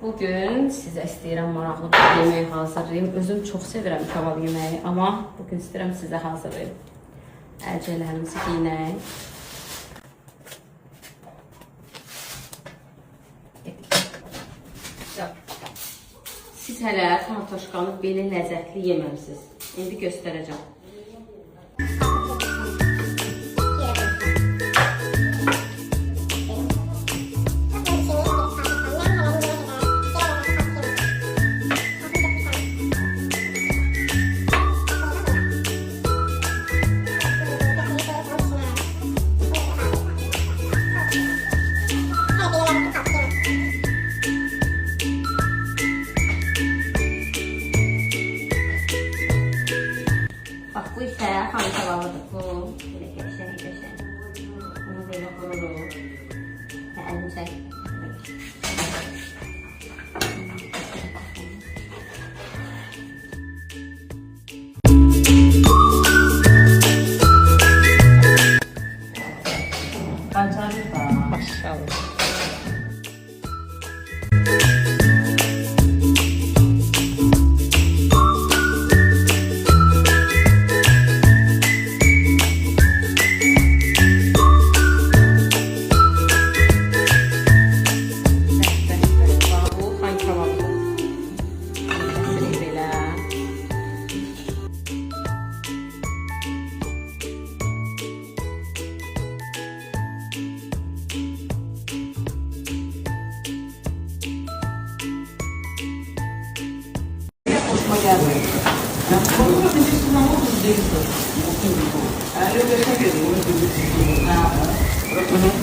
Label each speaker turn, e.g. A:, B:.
A: Bugün sizə istəyirəm maraqlı bir yemək hazırlayayım. Özüm çox sevirəm kaval yeməyi, amma bugün istəyirəm sizə hazırlayayım. Əlcəklərimizi giyinək. Siz hələ kartoşkanı belə ləzzətli yeməmisiniz. İndi göstərəcəm. Bak bu ise hangi tavalıdır bu? Böyle geçen. Bunu böyle koyuyoruz. Ve elimize
B: Pancarı da.
A: maşallah. Bu hangi tavalıdır? Böyle.
B: Hoşuma gelmiyor. Ya korkuyor bir şey ama bu değil. Eu deixei ele.